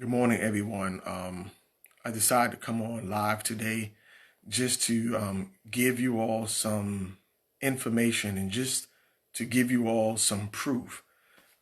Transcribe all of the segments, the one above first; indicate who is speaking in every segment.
Speaker 1: Good morning, everyone. I decided to come on live today just to give you all some information and just to give you all some proof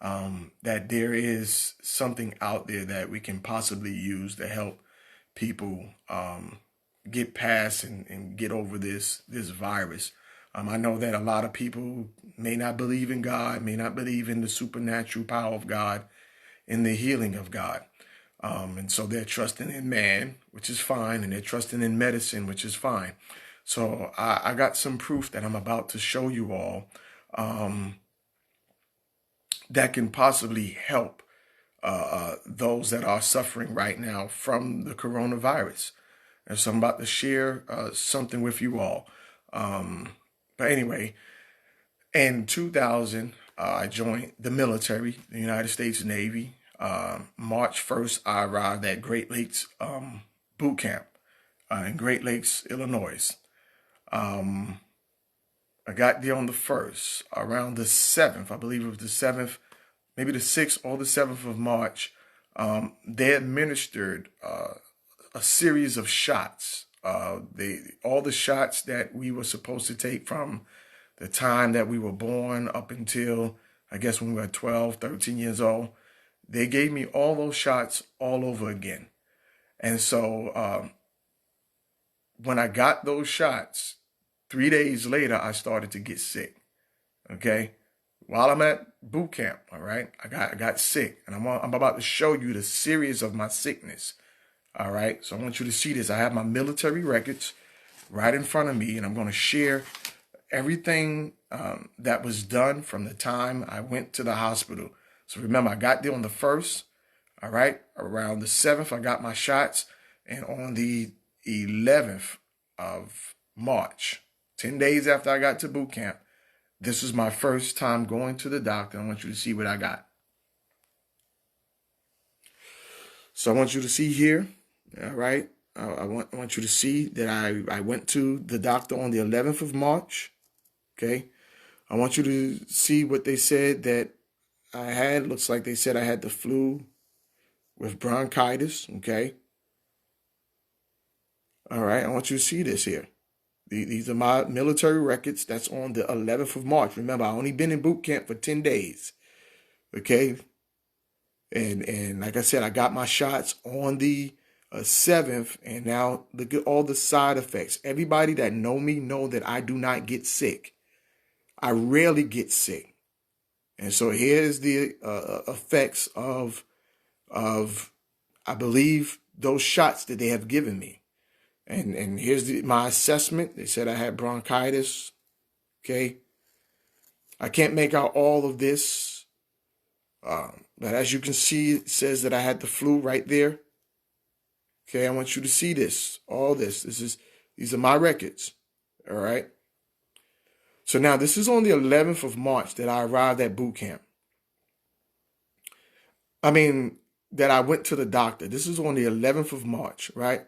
Speaker 1: that there is something out there that we can possibly use to help people get past and get over this virus. I know that a lot of people may not believe in God, may not believe in the supernatural power of God, in the healing of God. And so they're trusting in man, which is fine, and they're trusting in medicine, which is fine. So I got some proof that I'm about to show you all um, that can possibly help those that are suffering right now from the coronavirus. And so I'm about to share something with you all. But anyway, in 2000, I joined the military, the United States Navy. March 1st, I arrived at Great Lakes boot camp in Great Lakes, Illinois. Um, I got there on the 1st. Around the 7th, I believe it was the 7th, maybe the 6th or the 7th of March, they administered a series of shots. All the shots that we were supposed to take from the time that we were born up until, I guess, when we were 12, 13 years old, they gave me all those shots all over again. And so when I got those shots, 3 days later, I started to get sick. Okay. While I'm at boot camp, all right, I got sick, and I'm about to show you the series of my sickness. All right. So I want you to see this. I have my military records right in front of me, and I'm going to share everything that was done from the time I went to the hospital. So remember, I got there on the 1st, all right? Around the 7th, I got my shots. And on the 11th of March, 10 days after I got to boot camp, this was my first time going to the doctor. I want you to see what I got. So I want you to see here, all right? I want you to see that I went to the doctor on the 11th of March, okay? I want you to see what they said that I had. Looks like they said I had the flu with bronchitis, okay? All right, I want you to see this here. These are my military records. That's on the 11th of March. Remember, I only been in boot camp for 10 days, okay? And like I said, I got my shots on the 7th, and now look at all the side effects. Everybody that know me know that I do not get sick. I rarely get sick. And so here's the effects of I believe those shots that they have given me. And here's my assessment. They said I had bronchitis. Okay. I can't make out all of this. But as you can see, it says that I had the flu right there. Okay. I want you to see this. All this. These are my records. All right. So now this is on the 11th of March that I arrived at boot camp. I mean, that I went to the doctor. This is on the 11th of March, right?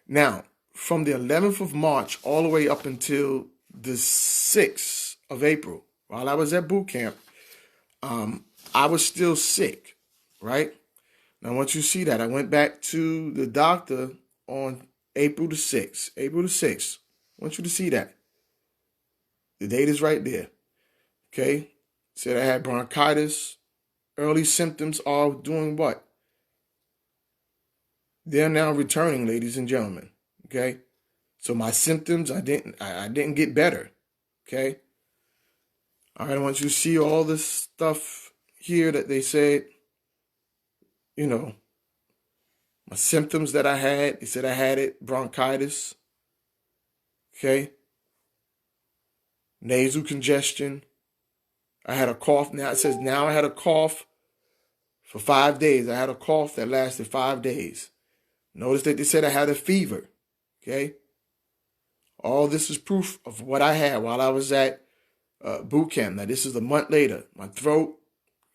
Speaker 1: Now, from the 11th of March all the way up until the 6th of April, while I was at boot camp, I was still sick, right? Now, once you see that, I went back to the doctor on April the 6th. April the 6th. I want you to see that. The date is right there. Okay? Said I had bronchitis. Early symptoms are doing what? They're now returning, ladies and gentlemen. Okay? So my symptoms, I didn't get better. Okay? All right, I want you to see all this stuff here that they said, you know, my symptoms that I had. They said I had it, bronchitis. Okay? Nasal congestion. I had a cough. Now it says now I had a cough for 5 days. I had a cough that lasted 5 days. Notice that they said I had a fever. Okay? All this is proof of what I had while I was at boot camp. Now, this is a month later. My throat,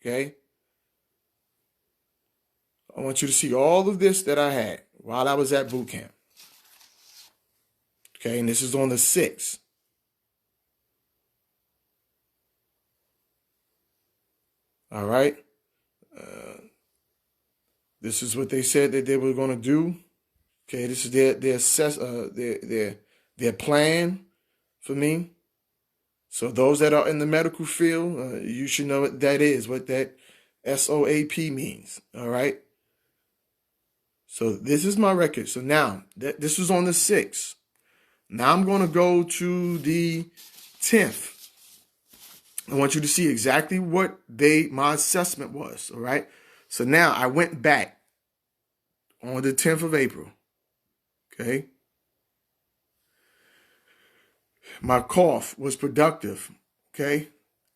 Speaker 1: okay? I want you to see all of this that I had while I was at boot camp. Okay, and this is on the 6th. All right? This is what they said that they were going to do. Okay, this is their plan for me. So those that are in the medical field, you should know what that is, what that SOAP means. All right. So this is my record. So now this was on the 6th. Now I'm going to go to the 10th. I want you to see exactly what my assessment was. All right. So now I went back on the 10th of April. Okay. My cough was productive. Okay.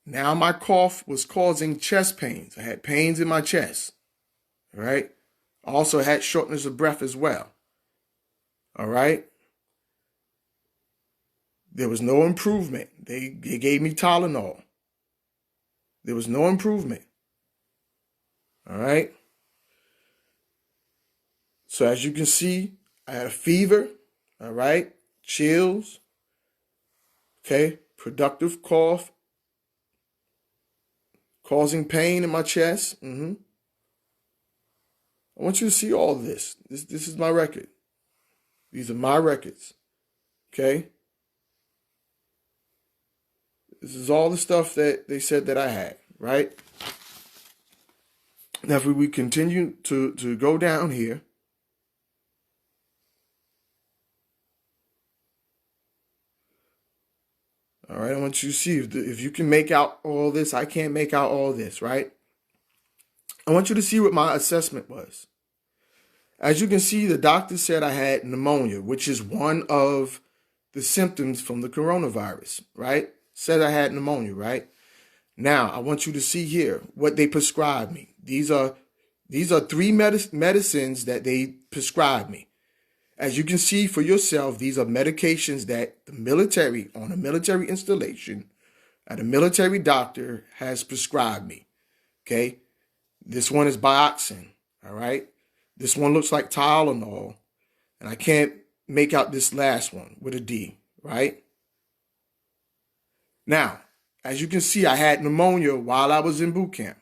Speaker 1: Now my cough was causing chest pains. I had pains in my chest. All right. I also had shortness of breath as well. All right. There was no improvement. They gave me Tylenol. There was no improvement. All right. So as you can see, I had a fever. All right. Chills. Okay. Productive cough. Causing pain in my chest. I want you to see all of this. This is my record. These are my records. Okay. This is all the stuff that they said that I had, right? Now, if we continue to go down here, all right, I want you to see if you can make out all this. I can't make out all this, right? I want you to see what my assessment was. As you can see, the doctor said I had pneumonia, which is one of the symptoms from the coronavirus, right? Said I had pneumonia, right? Now, I want you to see here what they prescribed me. These are 3 medicines that they prescribed me. As you can see for yourself, these are medications that the military, on a military installation, at a military doctor has prescribed me. Okay? This one is Biaxin, all right? This one looks like Tylenol, and I can't make out this last one with a D, right? Now, as you can see, I had pneumonia while I was in boot camp.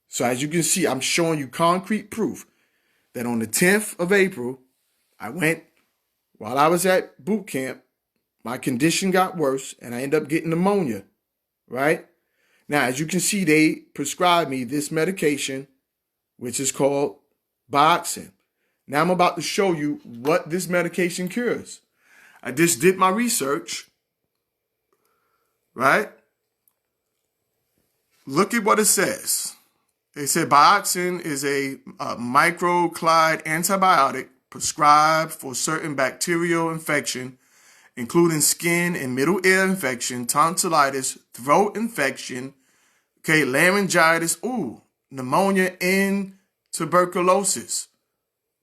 Speaker 1: So as you can see, I'm showing you concrete proof that on the 10th of April, while I was at boot camp, my condition got worse and I ended up getting pneumonia, right? Now, as you can see, they prescribed me this medication, which is called Biaxin. Now I'm about to show you what this medication cures. I just did my research, right? Look at what it says. They said Biaxin is a macrolide antibiotic prescribed for certain bacterial infection, including skin and middle ear infection, tonsillitis, throat infection, okay, laryngitis, pneumonia, and tuberculosis.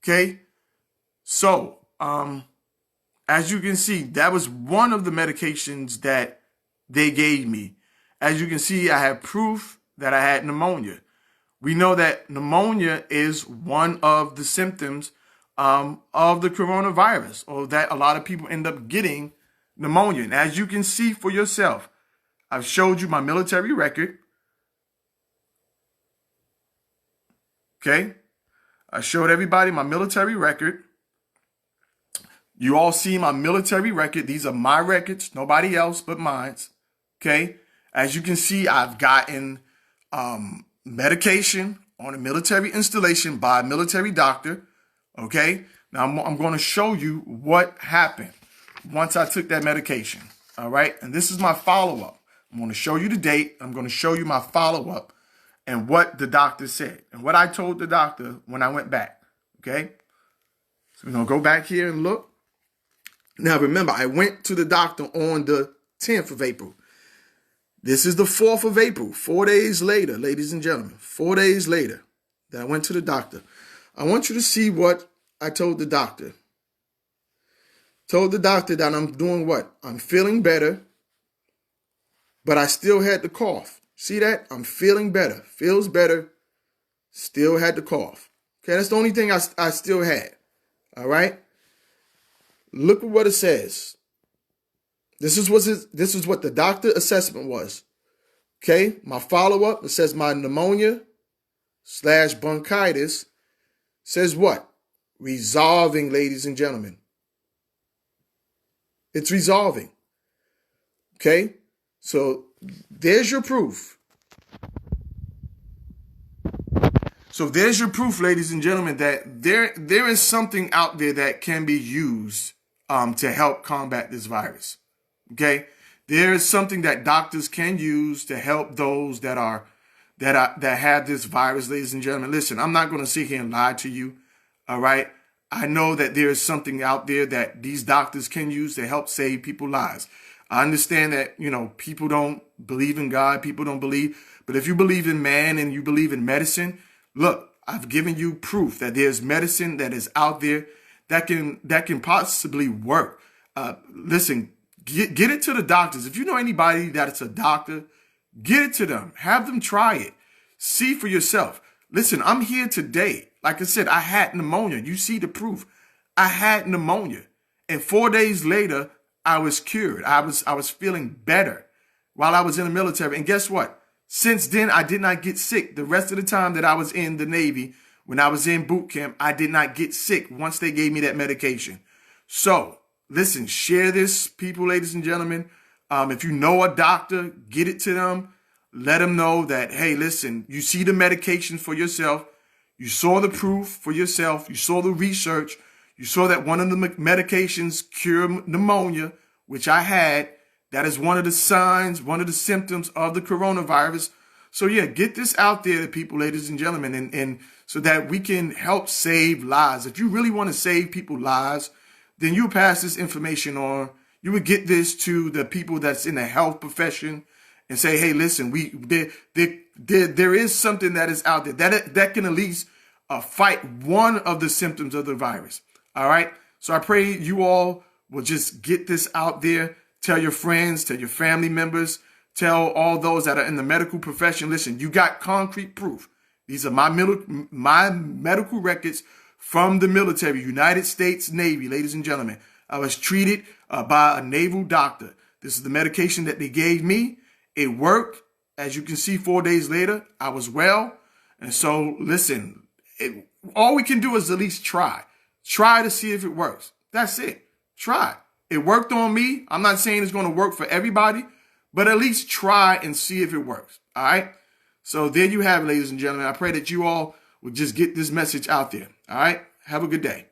Speaker 1: Okay, so as you can see, that was one of the medications that they gave me. As you can see, I have proof that I had pneumonia. We know that pneumonia is one of the symptoms of the coronavirus, or that a lot of people end up getting pneumonia. And as you can see for yourself, I've showed you my military record. Okay. I showed everybody my military record. You all see my military record. These are my records, nobody else but mine. Okay. As you can see, I've gotten medication on a military installation by a military doctor. Okay. Now I'm going to show you what happened once I took that medication. All right. And this is my follow-up. I'm going to show you the date. I'm going to show you my follow-up and what the doctor said and what I told the doctor when I went back. Okay. So we're going to go back here and look. Now, remember, I went to the doctor on the 10th of April. This is the 4th of April, 4 days later, ladies and gentlemen, 4 days later that I went to the doctor. I want you to see what I told the doctor. Told the doctor that I'm doing what? I'm feeling better, but I still had the cough. See that? I'm feeling better. Feels better. Still had the cough. Okay, that's the only thing I still had. All right? Look at what it says. This is what the doctor assessment was. Okay, my follow-up, it says my pneumonia /bronchitis says what? Resolving, ladies and gentlemen. It's resolving. Okay? So there's your proof. So there's your proof, ladies and gentlemen, that there is something out there that can be used to help combat this virus. Okay? There is something that doctors can use to help those that have this virus, ladies and gentlemen. Listen, I'm not going to sit here and lie to you. All right? I know that there is something out there that these doctors can use to help save people's lives. I understand that, people don't believe in God, people don't believe, but if you believe in man and you believe in medicine, look, I've given you proof that there's medicine that is out there that can possibly work. Listen, get it to the doctors. If you know anybody that's a doctor, get it to them. Have them try it. See for yourself. Listen, I'm here today. Like I said, I had pneumonia. You see the proof. I had pneumonia. And 4 days later, I was cured. I was feeling better while I was in the military. And guess what? Since then, I did not get sick. The rest of the time that I was in the Navy, when I was in boot camp, I did not get sick once they gave me that medication. So, listen, share this, people, ladies and gentlemen. If you know a doctor, get it to them. Let them know that, hey, listen, you see the medication for yourself. You saw the proof for yourself. You saw the research. You saw that one of the medications cure pneumonia, which I had. That is one of the signs, one of the symptoms of the coronavirus. So yeah, get this out there to people, ladies and gentlemen, and so that we can help save lives. If you really want to save people's lives, then you pass this information on. You would get this to the people that's in the health profession and say, hey, listen, there is something that is out there that can at least fight one of the symptoms of the virus. All right. So I pray you all will just get this out there. Tell your friends, tell your family members, tell all those that are in the medical profession. Listen, you got concrete proof. These are my medical records from the military, United States Navy, ladies and gentlemen. I was treated by a naval doctor. This is the medication that they gave me. It worked. As you can see, 4 days later, I was well. And so, listen, all we can do is at least try. Try to see if it works. That's it. Try. It worked on me. I'm not saying it's going to work for everybody, but at least try and see if it works. All right. So there you have it, ladies and gentlemen. I pray that you all will just get this message out there. All right. Have a good day.